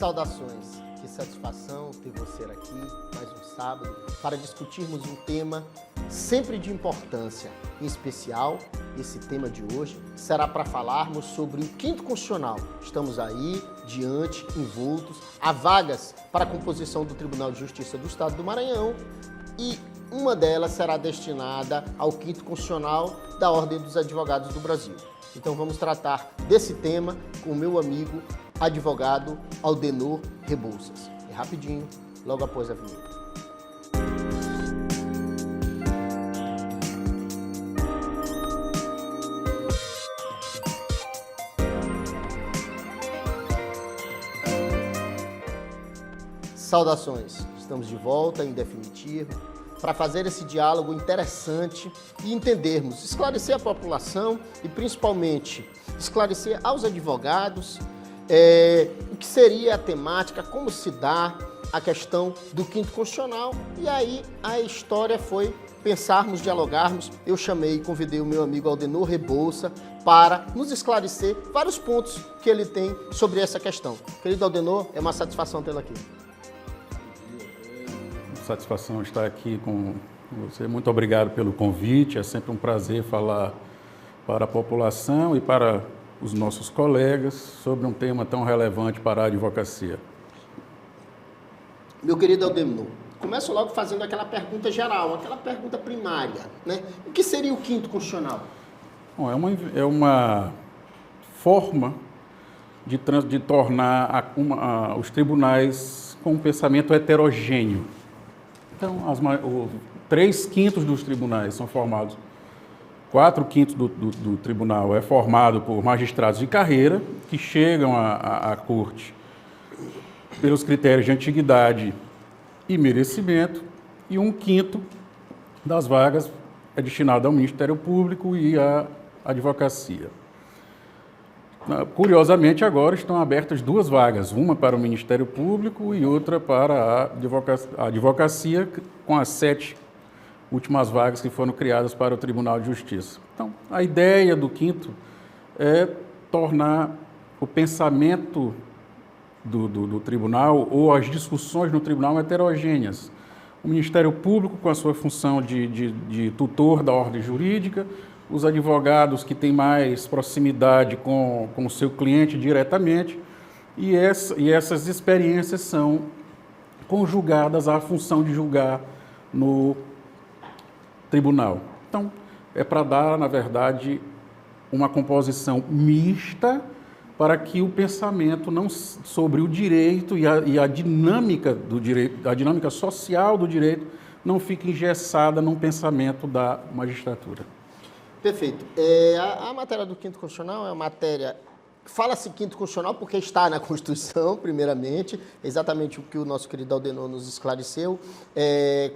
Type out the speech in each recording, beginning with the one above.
Saudações, que satisfação ter você aqui mais um sábado para discutirmos um tema sempre de importância. Em especial, esse tema de hoje será para falarmos sobre o quinto constitucional. Estamos aí, diante, envoltos, há vagas para a composição do Tribunal de Justiça do Estado do Maranhão e uma delas será destinada ao quinto constitucional da Ordem dos Advogados do Brasil. Então vamos tratar desse tema com o meu amigo advogado Aldenor Rebouças. É rapidinho, logo após a vinheta. Saudações, estamos de volta em definitivo para fazer esse diálogo interessante e entendermos, esclarecer a população e principalmente esclarecer aos advogados o que seria a temática, como se dá a questão do quinto constitucional. E aí a história foi pensarmos, dialogarmos. Eu chamei e convidei o meu amigo Aldenor Rebouças para nos esclarecer vários pontos que ele tem sobre essa questão. Querido Aldenor, é uma satisfação tê-lo aqui. Satisfação estar aqui com você. Muito obrigado pelo convite. É sempre um prazer falar para a população e para os nossos colegas sobre um tema tão relevante para a advocacia. Meu querido Aldenor, começo logo fazendo aquela pergunta geral, aquela pergunta primária, né? O que seria o quinto constitucional? Bom, é uma forma de tornar os tribunais com um pensamento heterogêneo. Então, 3/5 dos tribunais são formados, 4/5 do tribunal é formado por magistrados de carreira, que chegam à corte pelos critérios de antiguidade e merecimento, e 1/5 das vagas é destinado ao Ministério Público e à advocacia. Curiosamente, agora estão abertas 2 vagas, uma para o Ministério Público e outra para a advocacia, com as 7 últimas vagas que foram criadas para o Tribunal de Justiça. Então, a ideia do quinto é tornar o pensamento do tribunal ou as discussões no tribunal heterogêneas. O Ministério Público, com a sua função de tutor da ordem jurídica, os advogados que têm mais proximidade com o seu cliente diretamente, e essas experiências são conjugadas à função de julgar no tribunal. Então, é para dar, na verdade, uma composição mista para que o pensamento sobre o direito e a dinâmica do direito, a dinâmica social do direito, não fique engessada num pensamento da magistratura. Perfeito. A matéria do quinto constitucional é uma matéria... Fala-se quinto constitucional porque está na Constituição, primeiramente, exatamente o que o nosso querido Aldenor nos esclareceu.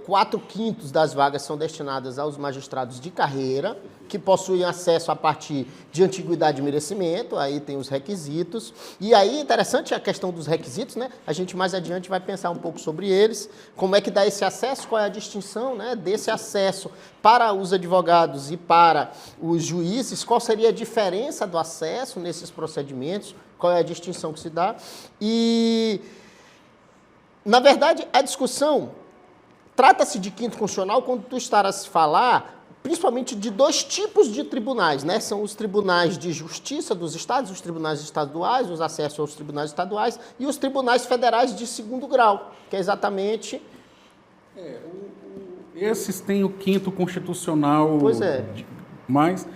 4/5 das vagas são destinadas aos magistrados de carreira, que possuem acesso a partir de antiguidade e merecimento, aí tem os requisitos. E aí, interessante a questão dos requisitos, né? A gente mais adiante vai pensar um pouco sobre eles, como é que dá esse acesso, qual é a distinção, né, desse acesso para os advogados e para os juízes, qual seria a diferença do acesso nesses procedimentos, qual é a distinção que se dá. E, na verdade, a discussão trata-se de quinto constitucional quando tu estarás a falar principalmente de 2 tipos de tribunais, né? São os tribunais de justiça dos estados, os tribunais estaduais, os acessos aos tribunais estaduais e os tribunais federais de 2º grau, que é exatamente... Esses têm o quinto constitucional, pois é. Mas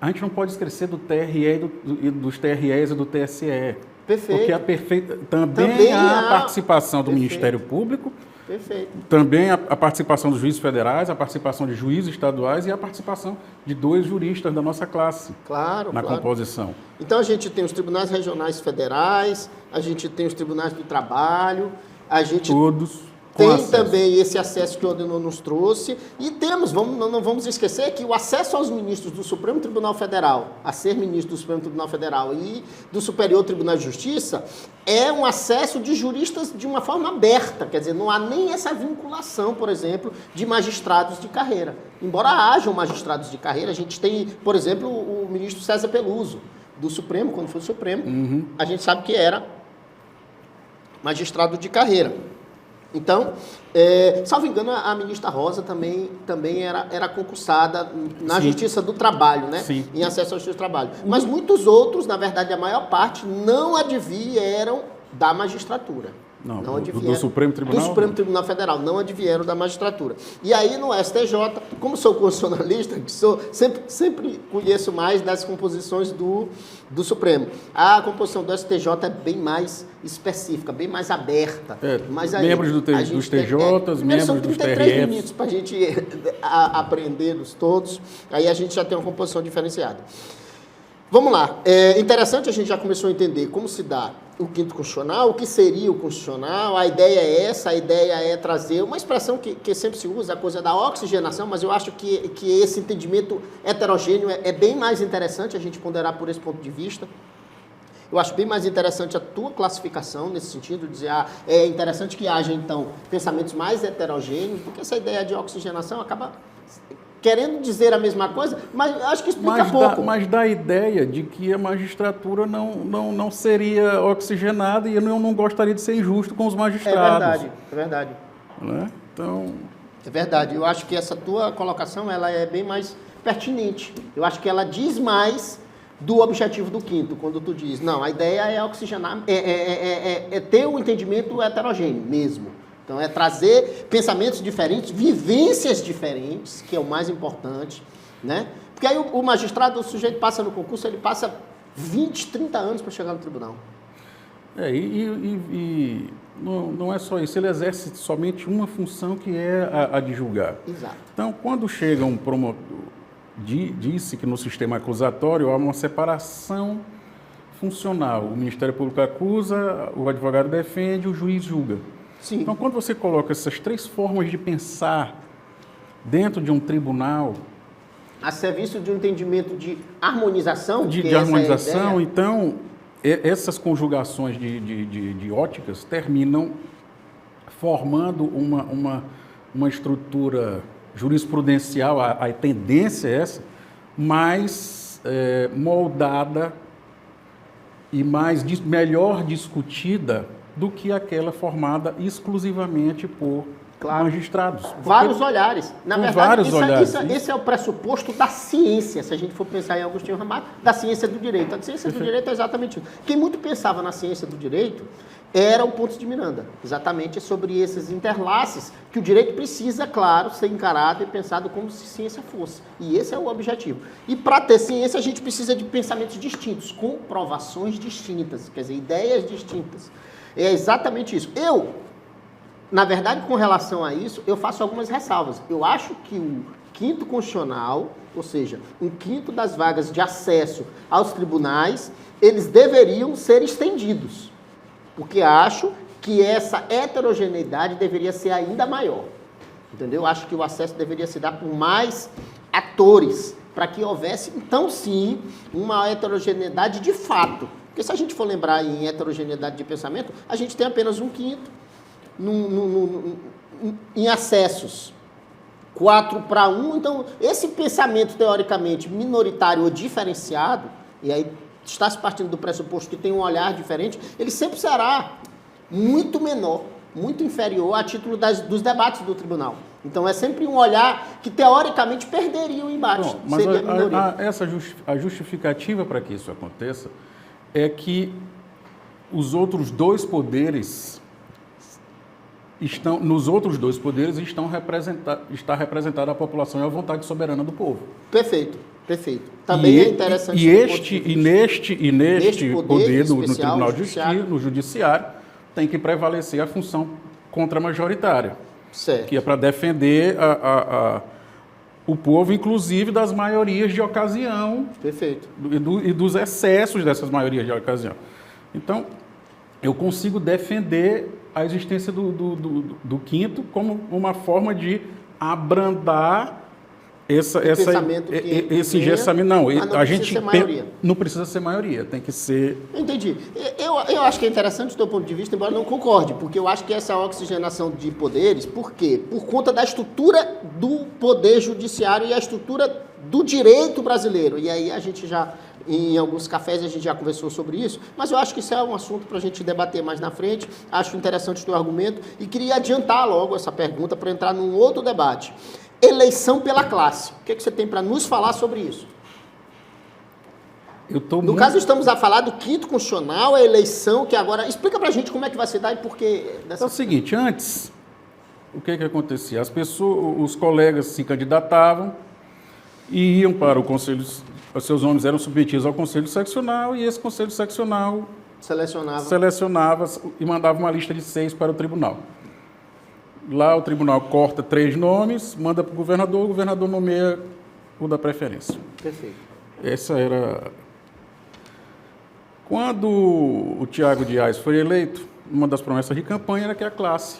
a gente não pode esquecer do TRE dos TREs e do TSE. Perfeito. Porque também há a participação do Ministério Público, perfeito, também a participação dos juízes federais, a participação de juízes estaduais e a participação de 2 juristas da nossa classe na composição. Então a gente tem os tribunais regionais federais, a gente tem os tribunais do trabalho, a gente tem também esse acesso que o Aldenor nos trouxe, e temos, não vamos esquecer que o acesso aos ministros do Supremo Tribunal Federal, a ser ministro do Supremo Tribunal Federal e do Superior Tribunal de Justiça, é um acesso de juristas de uma forma aberta, quer dizer, não há nem essa vinculação, por exemplo, de magistrados de carreira. Embora hajam magistrados de carreira, a gente tem, por exemplo, o ministro César Peluso, do Supremo, quando foi o Supremo, a gente sabe que era magistrado de carreira. Então, salvo engano, a ministra Rosa também era concursada na Justiça do Trabalho, né? Sim. Em acesso à Justiça do Trabalho. Mas muitos outros, na verdade, a maior parte, não advieram da magistratura. Não, advieram do Supremo Tribunal? Do Supremo Tribunal Federal, não advieram da magistratura. E aí no STJ, como sou constitucionalista, que sempre conheço mais das composições do Supremo. A composição do STJ é bem mais específica, bem mais aberta. Mas aí, membros dos TJs, membros são dos 33 TRFs. minutos para a gente aprendê-los todos, aí a gente já tem uma composição diferenciada. Vamos lá. É interessante, a gente já começou a entender como se dá o quinto constitucional, o que seria o constitucional, a ideia é essa, a ideia é trazer uma expressão que sempre se usa, a coisa da oxigenação, mas eu acho que esse entendimento heterogêneo é bem mais interessante a gente ponderar por esse ponto de vista. Eu acho bem mais interessante a tua classificação nesse sentido, dizer, é interessante que haja, então, pensamentos mais heterogêneos, porque essa ideia de oxigenação acaba querendo dizer a mesma coisa, mas acho que explica pouco. Mas dá a ideia de que a magistratura não seria oxigenada e eu não gostaria de ser injusto com os magistrados. É verdade. Né? Então... É verdade. Eu acho que essa tua colocação ela é bem mais pertinente. Eu acho que ela diz mais do objetivo do quinto, quando tu diz, não, a ideia é oxigenar, é ter um entendimento heterogêneo mesmo. Então, é trazer pensamentos diferentes, vivências diferentes, que é o mais importante, né? Porque aí o magistrado, o sujeito passa no concurso, ele passa 20, 30 anos para chegar no tribunal. E não é só isso, ele exerce somente uma função que é a de julgar. Exato. Então, quando chega um promotor, disse que no sistema acusatório há uma separação funcional. O Ministério Público acusa, o advogado defende, o juiz julga. Sim. Então, quando você coloca essas três formas de pensar dentro de um tribunal... A serviço de um entendimento de harmonização? De harmonização, então, essas conjugações de óticas terminam formando uma estrutura jurisprudencial, a tendência é essa, mais moldada e melhor discutida do que aquela formada exclusivamente por magistrados. Vários olhares. Na verdade, vários olhares. Esse é o pressuposto da ciência, se a gente for pensar em Agostinho Ramato, da ciência do direito. A ciência do direito é exatamente isso. Quem muito pensava na ciência do direito era o Pontes de Miranda, exatamente sobre esses interlaces que o direito precisa, claro, ser encarado e pensado como se ciência fosse. E esse é o objetivo. E para ter ciência, a gente precisa de pensamentos distintos, comprovações distintas, quer dizer, ideias distintas. É exatamente isso. Na verdade, com relação a isso, eu faço algumas ressalvas. Eu acho que o quinto constitucional, ou seja, um quinto das vagas de acesso aos tribunais, eles deveriam ser estendidos, porque acho que essa heterogeneidade deveria ser ainda maior. Entendeu? Acho que o acesso deveria se dar por mais atores, para que houvesse, então sim, uma heterogeneidade de fato. Porque se a gente for lembrar em heterogeneidade de pensamento, a gente tem apenas um quinto em acessos, 4-1. Então, esse pensamento, teoricamente, minoritário ou diferenciado, e aí está se partindo do pressuposto que tem um olhar diferente, ele sempre será muito menor, muito inferior a título dos debates do tribunal. Então, é sempre um olhar que, teoricamente, perderia o embate. Bom, mas seria minoria. A justificativa para que isso aconteça é que os outros dois poderes nos outros dois poderes está representada a população e a vontade soberana do povo. Perfeito. Também é interessante. Neste poder no Tribunal de Justiça, no Judiciário, tem que prevalecer a função contramajoritária, certo, que é para defender o povo, inclusive das maiorias de ocasião. Perfeito. E dos excessos dessas maiorias de ocasião. Então, eu consigo defender a existência do quinto como uma forma de abrandar esse engessamento. Não, a gente não precisa ser maioria, tem que ser... Entendi. Eu acho que é interessante do teu ponto de vista, embora não concorde, porque eu acho que essa oxigenação de poderes, por quê? Por conta da estrutura do poder judiciário e a estrutura do direito brasileiro. E aí a gente já em alguns cafés a gente já conversou sobre isso, mas eu acho que isso é um assunto para a gente debater mais na frente. Acho interessante o teu argumento e queria adiantar logo essa pergunta para entrar num outro debate. Eleição pela classe. O que você tem para nos falar sobre isso? No caso, estamos a falar do 5º Constitucional, a eleição que agora... Explica pra gente como é que vai se dar e por que... É o seguinte, antes, o que acontecia? As pessoas, os colegas se candidatavam e iam para o Conselho... Seus nomes eram submetidos ao Conselho Seccional e esse Conselho Seccional selecionava e mandava uma lista de 6 para o Tribunal. Lá o Tribunal corta 3 nomes, manda para o governador nomeia o da preferência. Perfeito. Essa era... Quando o Tiago Dias foi eleito, uma das promessas de campanha era que a classe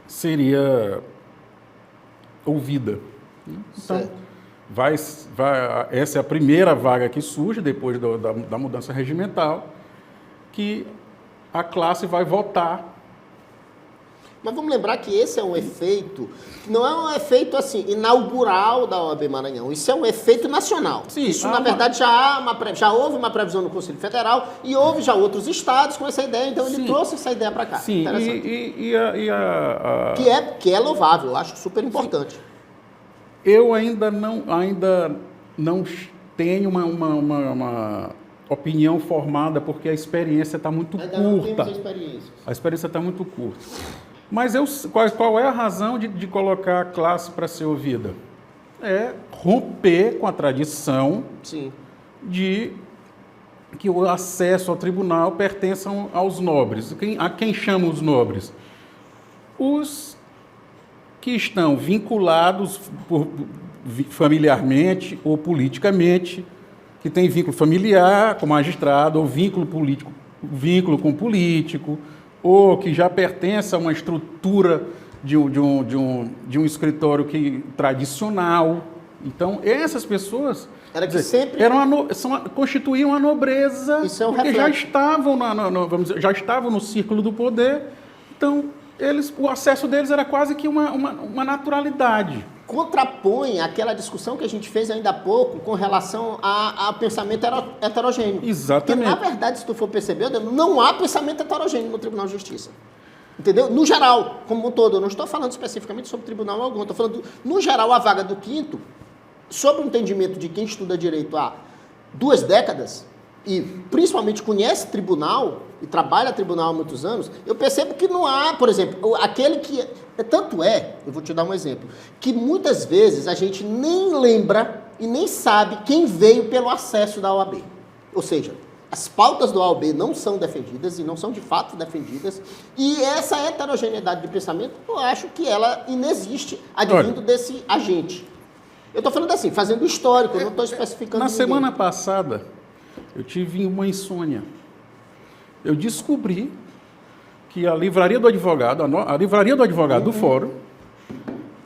seria ouvida. Então, essa é a primeira vaga que surge depois da mudança regimental, que a classe vai votar. Mas vamos lembrar que esse é um efeito, não é um efeito assim, inaugural da OAB Maranhão, isso é um efeito nacional. Sim, isso, na verdade, já houve uma previsão no Conselho Federal e houve já outros estados com essa ideia, então ele trouxe essa ideia para cá. Sim, Que é louvável, eu acho super importante. Eu ainda não tenho uma opinião formada, porque a experiência está muito curta. A experiência está muito curta. Mas qual é a razão de colocar a classe para ser ouvida? É romper com a tradição de que o acesso ao tribunal pertença aos nobres. A quem chama os nobres? Os que estão vinculados familiarmente ou politicamente, que têm vínculo familiar com magistrado, ou vínculo político, vínculo com político, ou que já pertence a uma estrutura de um escritório tradicional. Então, essas pessoas constituíam a nobreza, porque já estavam, já estavam no círculo do poder. Então, o acesso deles era quase que uma naturalidade. Contrapõe aquela discussão que a gente fez ainda há pouco com relação ao pensamento heterogêneo. Exatamente. Porque, na verdade, se tu for perceber, não há pensamento heterogêneo no Tribunal de Justiça. Entendeu? No geral, como um todo. Eu não estou falando especificamente sobre tribunal algum. Estou falando, no geral, a vaga do 5º, sob o entendimento de quem estuda direito há 2 décadas, e principalmente conhece tribunal e trabalha tribunal há muitos anos, eu percebo que não há, por exemplo, aquele que... Tanto é, eu vou te dar um exemplo, que muitas vezes a gente nem lembra e nem sabe quem veio pelo acesso da OAB. Ou seja, as pautas da OAB não são defendidas e não são de fato defendidas, e essa heterogeneidade de pensamento, eu acho que ela inexiste advindo desse agente. Eu estou falando assim, fazendo histórico, eu não estou especificando ninguém. Semana passada, eu tive uma insônia. Eu descobri que a Livraria do Advogado, do Fórum,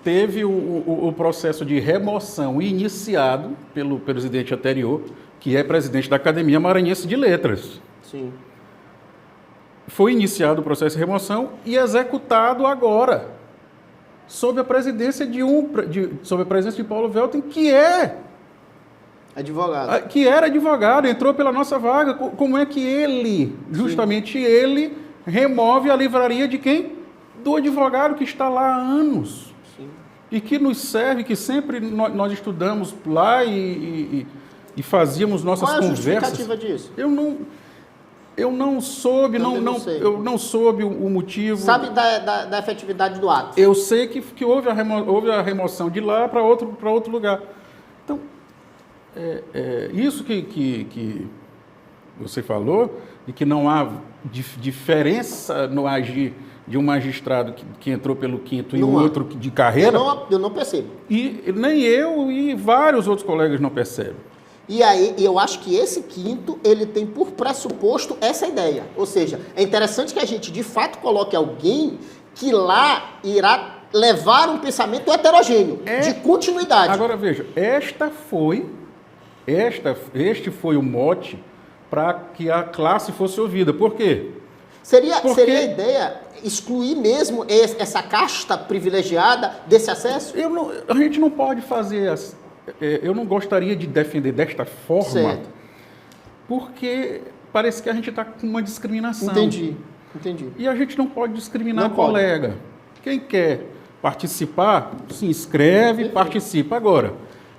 teve o processo de remoção iniciado pelo presidente anterior, que é presidente da Academia Maranhense de Letras. Sim. Foi iniciado o processo de remoção e executado agora, sob a presidência de Paulo Velten, que é advogado. Que era advogado, entrou pela nossa vaga. Como é que ele, justamente ele, remove a livraria de quem? Do advogado que está lá há anos. Sim. E que nos serve, que sempre nós estudamos lá e fazíamos nossas conversas. Qual é a justificativa disso? Eu não soube, eu não soube o motivo. Sabe da efetividade do ato? Eu sei que houve a remoção de lá para outro lugar. Então, isso que você falou, de que não há diferença no agir de um magistrado que entrou pelo 5º e o outro de carreira. Eu não percebo. E nem eu e vários outros colegas não percebem. E aí, eu acho que esse 5º, ele tem por pressuposto essa ideia. Ou seja, é interessante que a gente, de fato, coloque alguém que lá irá levar um pensamento heterogêneo, de continuidade. Agora, veja, este foi o mote para que a classe fosse ouvida. Por quê? Seria a ideia excluir mesmo essa casta privilegiada desse acesso? A gente não pode fazer... Eu não gostaria de defender desta forma, certo, porque parece que a gente está com uma discriminação. Entendi. E a gente não pode discriminar Não colega. pode. Quem quer participar, se inscreve, participa. Agora,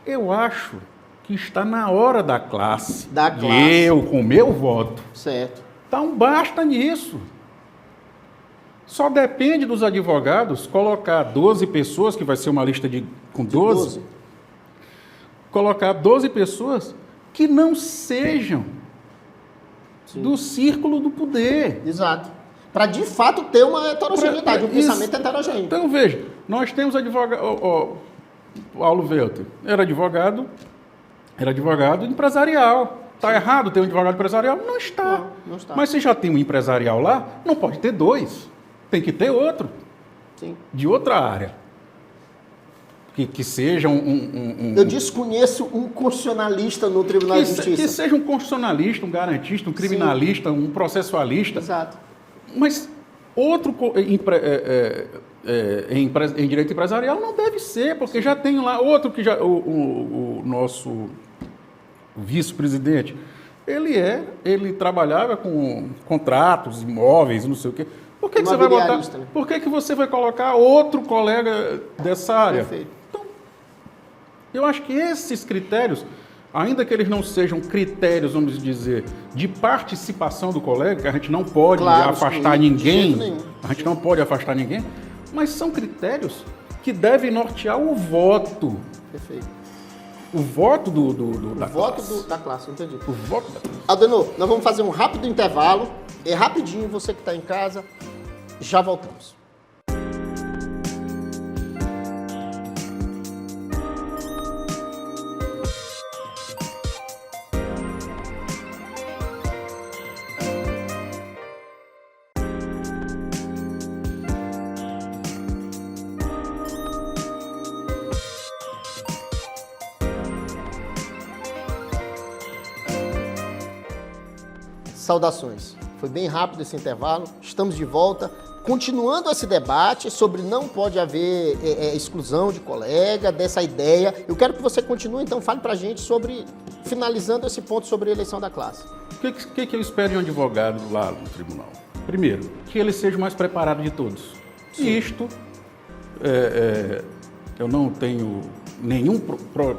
eu acho que está na hora da classe. Eu, com meu voto. Certo. Então, basta nisso. Só depende dos advogados colocar 12 pessoas, que vai ser uma lista com 12. Colocar 12 pessoas que não sejam do círculo do poder. Exato. Para, de fato, ter uma heterogeneidade, um pensamento heterogêneo. Então, veja, nós temos advogado... Paulo Velter era advogado empresarial. Está errado ter um advogado empresarial? Não está. Não está. Mas se já tem um empresarial lá, não pode ter 2. Tem que ter outro. Sim. De outra área. Que seja Eu desconheço um constitucionalista no Tribunal de Justiça. Que seja um constitucionalista, um garantista, um criminalista, um processualista. Exato. Mas outro em direito empresarial não deve ser, porque já tem lá outro que já o nosso vice-presidente, ele trabalhava com contratos, imóveis, não sei o quê. Por que você vai botar? Né? Por que você vai colocar outro colega dessa área? Perfeito. Então, eu acho que esses critérios, ainda que eles não sejam critérios, vamos dizer, de participação do colega, que a gente não pode afastar ninguém, mas são critérios que devem nortear o voto. Perfeito. O voto da classe, entendi. O voto da classe. Aldenor, nós vamos fazer um rápido intervalo. É rapidinho, você que está em casa, já voltamos. Saudações. Foi bem rápido esse intervalo. Estamos de volta, continuando esse debate sobre não pode haver exclusão de colega, dessa ideia. Eu quero que você continue, então fale pra gente sobre, finalizando esse ponto sobre a eleição da classe. O que eu espero de um advogado lá no tribunal? Primeiro, que ele seja o mais preparado de todos. Sim. Isto, eu não tenho nenhum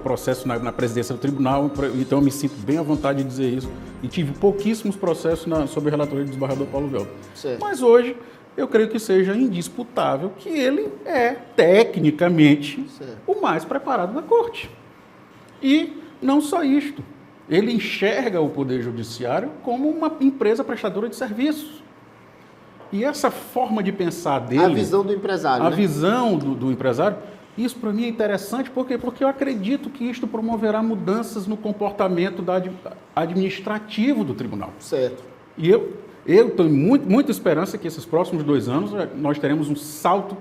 processo na presidência do tribunal, então eu me sinto bem à vontade de dizer isso. E tive pouquíssimos processos sobre a relatoria do desembargador Paulo Velter. Mas hoje, eu creio que seja indisputável que ele é, tecnicamente, o mais preparado da corte. E não só isto. Ele enxerga o Poder Judiciário como uma empresa prestadora de serviços. E essa forma de pensar dele... A visão do empresário, A visão do empresário... Isso para mim é interessante, por quê? Porque eu acredito que isto promoverá mudanças no comportamento administrativo do tribunal. Certo. E eu tenho muita esperança que esses próximos 2 anos nós teremos um salto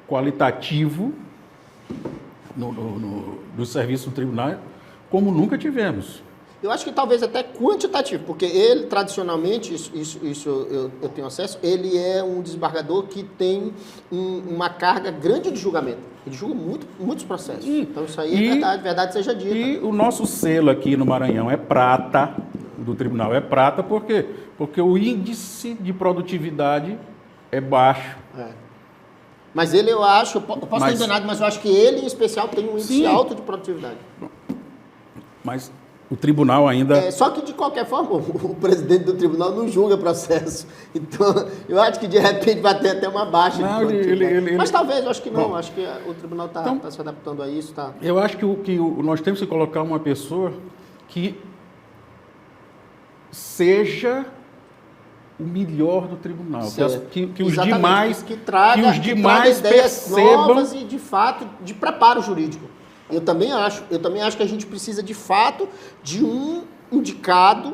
qualitativo no serviço do tribunal, como nunca tivemos. Eu acho que talvez até quantitativo, porque ele, tradicionalmente, isso eu tenho acesso, ele é um desembargador que tem uma carga grande de julgamento. Ele julga muitos processos. Então isso aí é verdade seja dita. E o nosso selo aqui no Maranhão é prata, do tribunal é prata, por quê? Porque o índice de produtividade é baixo. Mas ele, eu acho, eu posso estar enganado, mas eu acho que ele, em especial, tem um índice alto de produtividade. Mas o tribunal ainda... Só que, de qualquer forma, o presidente do tribunal não julga processo. Então, eu acho que, de repente, vai ter até uma baixa. Não, mas talvez, eu acho que não. Bom, acho que o tribunal está se adaptando a isso. Tá. Eu acho que nós temos que colocar uma pessoa que seja o melhor do tribunal. Que os demais, que traga ideias percebam... novas e, de fato, de preparo jurídico. Eu também acho que a gente precisa, de fato, de um indicado,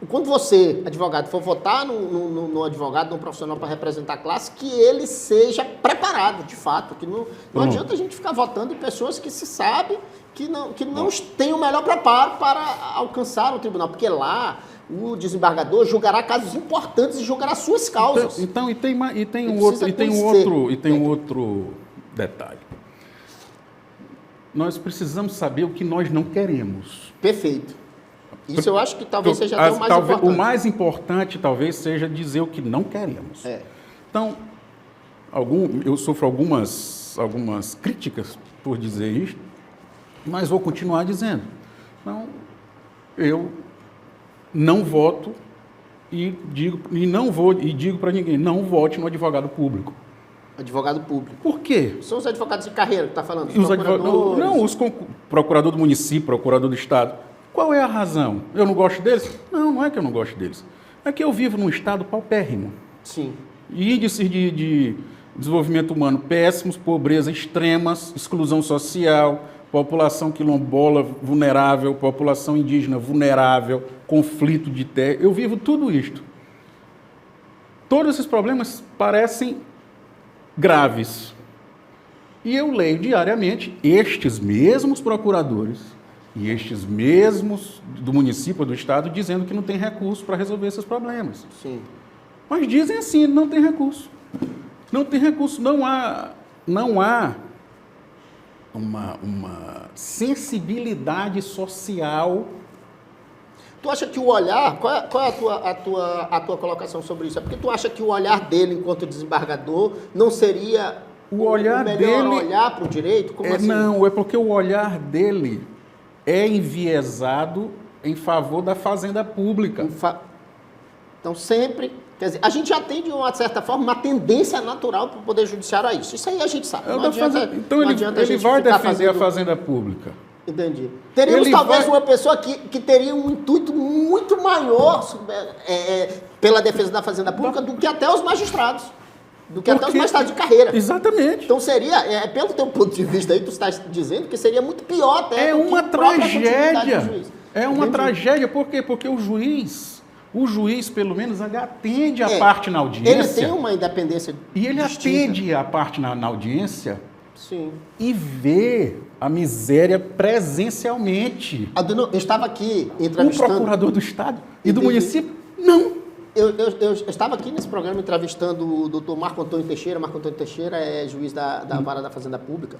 quando você, advogado, for votar no advogado, num profissional para representar a classe, que ele seja preparado, de fato, que não adianta a gente ficar votando em pessoas que se sabe que não têm o melhor preparo para alcançar o tribunal, porque lá o desembargador julgará casos importantes e julgará suas causas. Tem um outro detalhe. Nós precisamos saber o que nós não queremos. Perfeito. Isso eu acho que talvez seja até o mais importante. O mais importante talvez seja dizer o que não queremos. Então, eu sofro algumas críticas por dizer isso, mas vou continuar dizendo. Então, eu não voto e digo para ninguém, não vote no advogado público. Advogado público. Por quê? São os advogados de carreira que está falando? Os procurador do município, procurador do estado. Qual é a razão? Eu não gosto deles? Não é que eu não gosto deles. É que eu vivo num estado paupérrimo. Sim. Índices de desenvolvimento humano péssimos, pobreza extremas, exclusão social, população quilombola vulnerável, população indígena vulnerável, conflito de terra. Eu vivo tudo isto. Todos esses problemas parecem graves. E eu leio diariamente estes mesmos procuradores e estes mesmos do município ou do estado dizendo que não tem recurso para resolver esses problemas. Sim. Mas dizem assim, não tem recurso. Não tem recurso, não há uma sensibilidade social. Tu acha que o olhar, qual é a tua colocação sobre isso? É porque tu acha que o olhar dele enquanto desembargador não seria o melhor dele, olhar para o direito? Como assim? Não, é porque o olhar dele é enviesado em favor da fazenda pública. Então sempre, quer dizer, a gente já tem de uma certa forma uma tendência natural para o Poder Judiciário a isso. Isso aí a gente sabe. Então ele vai defender a fazenda pública. Entendi. Teríamos talvez uma pessoa que teria um intuito muito maior pela defesa da fazenda pública do que até os magistrados. Do que até os magistrados de carreira. Exatamente. Então seria, pelo teu ponto de vista aí, tu estás dizendo que seria muito pior até. É uma tragédia. É uma tragédia. Por quê? Porque o juiz, pelo menos, atende a parte na audiência. Ele tem uma independência. E ele atende a parte na audiência. Sim. E vê a miséria presencialmente. Eu estava aqui entrevistando... O procurador do estado e do município, não. Eu estava aqui nesse programa entrevistando o doutor Marco Antônio Teixeira. Marco Antônio Teixeira é juiz da Vara da Fazenda Pública.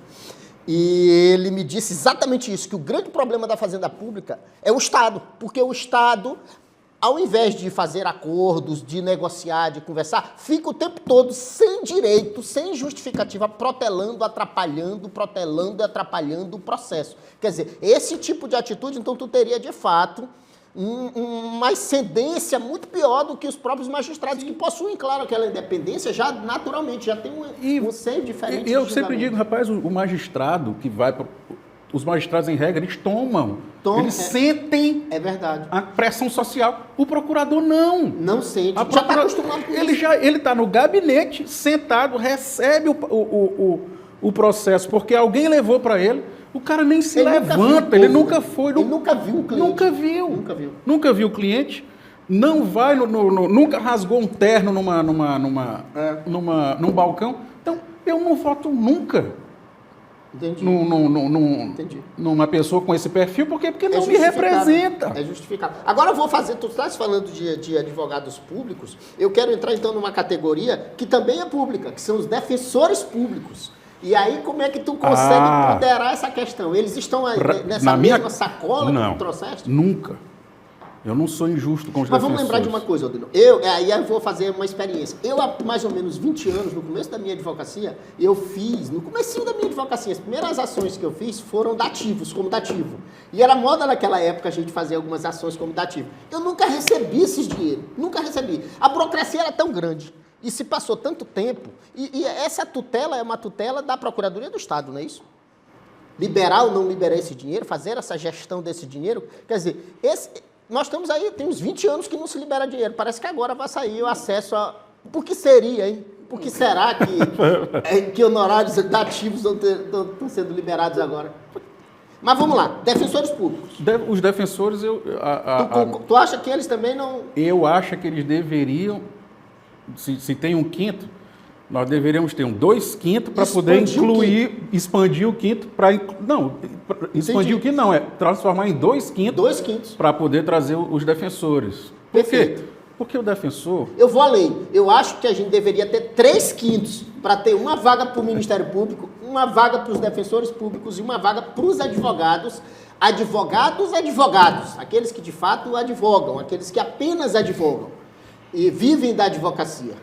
E ele me disse exatamente isso, que o grande problema da Fazenda Pública é o Estado. Porque o Estado, ao invés de fazer acordos, de negociar, de conversar, fica o tempo todo sem direito, sem justificativa, protelando, atrapalhando e atrapalhando o processo. Quer dizer, esse tipo de atitude, então, tu teria, de fato, uma ascendência muito pior do que os próprios magistrados, que possuem, claro, aquela independência, já naturalmente, já tem um seio diferente. Eu sempre digo, rapaz, o magistrado que vai... Os magistrados, em regra, eles eles sentem a pressão social. O procurador não. Não sente. Já está acostumado com isso. Ele está no gabinete, sentado, recebe o processo, porque alguém levou para ele. O cara nem se levanta, ele nunca foi. Ele nunca viu o cliente. Nunca viu o cliente. Não vai, nunca rasgou um terno num balcão. Então, eu não voto nunca. Entendi. Entendi. Numa pessoa com esse perfil, porque não me representa. É justificado. Agora eu vou fazer, tu estás falando de advogados públicos, eu quero entrar então numa categoria que também é pública, que são os defensores públicos. E aí, como é que tu consegue ponderar essa questão? Eles estão nessa mesma sacola que tu trouxeste? Nunca. Eu não sou injusto com os defensores. Mas vamos lembrar de uma coisa, Odino. Aí eu vou fazer uma experiência. Eu, há mais ou menos 20 anos, no começo da minha advocacia, no comecinho da minha advocacia, as primeiras ações que eu fiz foram dativos, como dativo. E era moda naquela época a gente fazer algumas ações como dativo. Eu nunca recebi esses dinheiros. Nunca recebi. A burocracia era tão grande. E se passou tanto tempo, e essa tutela é uma tutela da Procuradoria do Estado, não é isso? Liberar ou não liberar esse dinheiro, fazer essa gestão desse dinheiro, quer dizer, nós estamos aí, tem uns 20 anos que não se libera dinheiro, parece que agora vai sair o acesso a... Por que seria, hein? Por que será que honorários dativos estão sendo liberados agora? Mas vamos lá, defensores públicos. Os defensores, Tu acha que eles também não... Eu acho que eles deveriam... Se tem um quinto, nós deveríamos ter um 2/5 para poder expandir o quinto para... Não, expandir o quinto não, é transformar em 2/5 para poder trazer os defensores. Por quê? Porque o defensor... Eu vou além. Eu acho que a gente deveria ter 3/5 para ter uma vaga para o Ministério Público, uma vaga para os defensores públicos e uma vaga para os advogados, advogados, aqueles que de fato advogam, aqueles que apenas advogam e vivem da advocacia,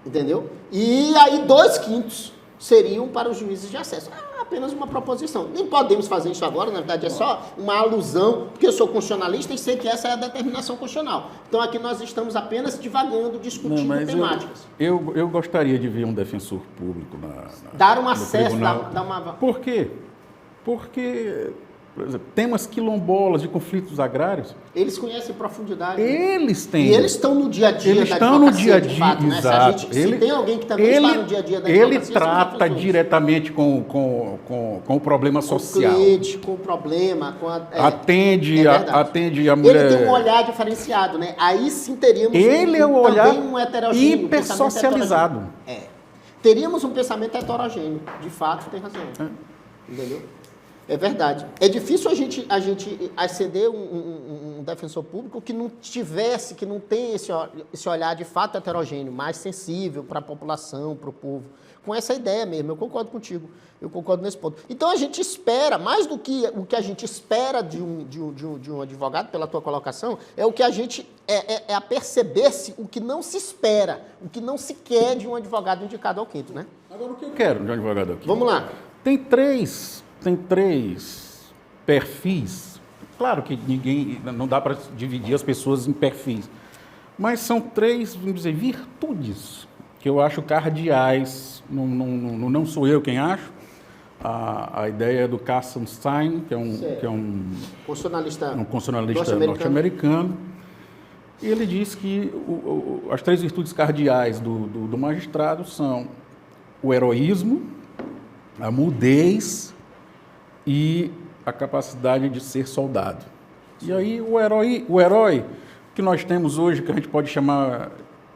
entendeu? E aí 2/5 seriam para os juízes de acesso. É apenas uma proposição. Nem podemos fazer isso agora, na verdade é só uma alusão, porque eu sou constitucionalista e sei que essa é a determinação constitucional. Então aqui nós estamos apenas divagando, discutindo temáticas. Eu gostaria de ver um defensor público dar um acesso, dar uma... Por quê? Porque, por exemplo, temas quilombolas de conflitos agrários... Eles conhecem profundidade. Eles têm. E eles estão no dia a dia eles da estão no dia a dia, fato, né? exato. Se tem alguém que também está no dia a dia da advocacia... Ele trata diretamente com o problema social. Com o cliente, com o problema, com a... Atende a mulher... Ele tem um olhar diferenciado, né? Aí sim teríamos um heterogêneo, hiper socializado. Teríamos um pensamento heterogêneo. De fato, tem razão. Entendeu? É verdade. É difícil a gente ascender um defensor público que não tivesse, que não tem esse olhar de fato heterogêneo, mais sensível para a população, para o povo. Com essa ideia mesmo, eu concordo contigo. Eu concordo nesse ponto. Então a gente espera, mais do que o que a gente espera de um advogado, pela tua colocação, é o que a gente é a perceber-se o que não se espera, o que não se quer de um advogado indicado ao quinto, né? Agora, o que eu quero de um advogado aqui? Vamos lá. Tem três perfis. Claro que não dá para dividir as pessoas em perfis, mas são três, vamos dizer, virtudes que eu acho cardeais. Não sou eu quem acho. A ideia é do Kassenstein, que é um constitucionalista norte-americano. E ele diz que as três virtudes cardeais do magistrado são o heroísmo, a mudez e a capacidade de ser soldado. E aí o herói que nós temos hoje, que a gente pode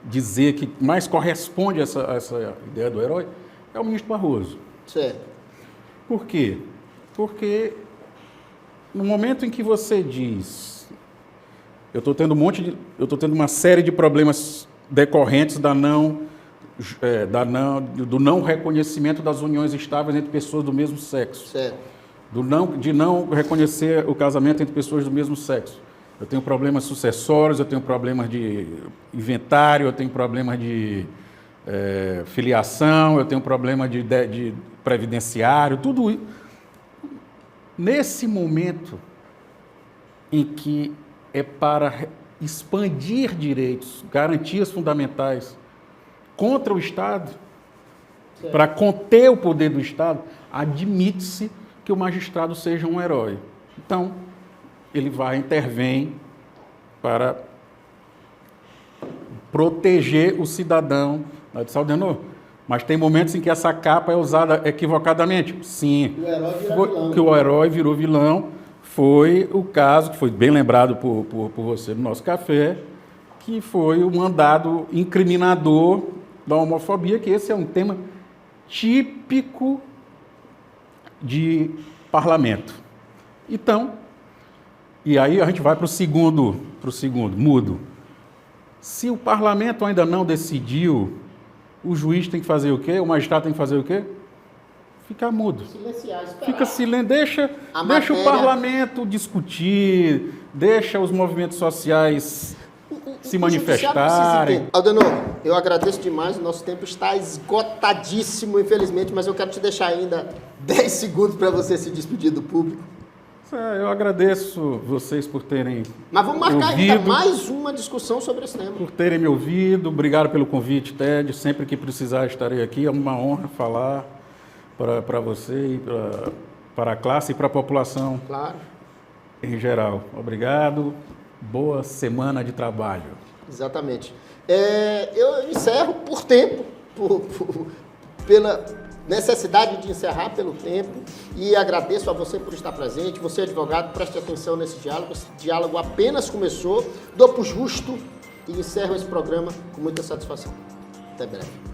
dizer que mais corresponde a essa ideia do herói, é o ministro Barroso. Certo. Por quê? Porque no momento em que você diz, eu estou tendo uma série de problemas decorrentes do não reconhecimento das uniões estáveis entre pessoas do mesmo sexo. Certo. De não reconhecer o casamento entre pessoas do mesmo sexo. Eu tenho problemas sucessórios, eu tenho problemas de inventário, eu tenho problemas de filiação, eu tenho problema de previdenciário, tudo isso. Nesse momento em que é para expandir direitos, garantias fundamentais contra o Estado, para conter o poder do Estado, admite-se que o magistrado seja um herói. Então, ele intervém para proteger o cidadão. Mas tem momentos em que essa capa é usada equivocadamente. Sim, que o herói virou vilão. Foi o caso, que foi bem lembrado por você no nosso café, que foi o mandado incriminador da homofobia, que esse é um tema típico de parlamento. Então, e aí a gente vai para o segundo, mudo. Se o parlamento ainda não decidiu, o juiz tem que fazer o quê? O magistrado tem que fazer o quê? Ficar mudo. Silenciar, esperar. Fica silêncio, deixa o parlamento discutir, deixa os movimentos sociais se manifestarem. Aldenor, eu agradeço demais, o nosso tempo está esgotadíssimo, infelizmente, mas eu quero te deixar ainda 10 segundos para você se despedir do público. Eu agradeço vocês por terem Mas vamos marcar ainda mais uma discussão sobre esse tema. Por terem me ouvido, obrigado pelo convite, Ted. Sempre que precisar estarei aqui, é uma honra falar para você e para a classe e para a população em geral. Obrigado, boa semana de trabalho. Exatamente. Eu encerro por tempo, pela necessidade de encerrar pelo tempo, e agradeço a você por estar presente. Você, advogado, preste atenção nesse diálogo. Esse diálogo apenas começou, dou por justo e encerro esse programa com muita satisfação. Até breve.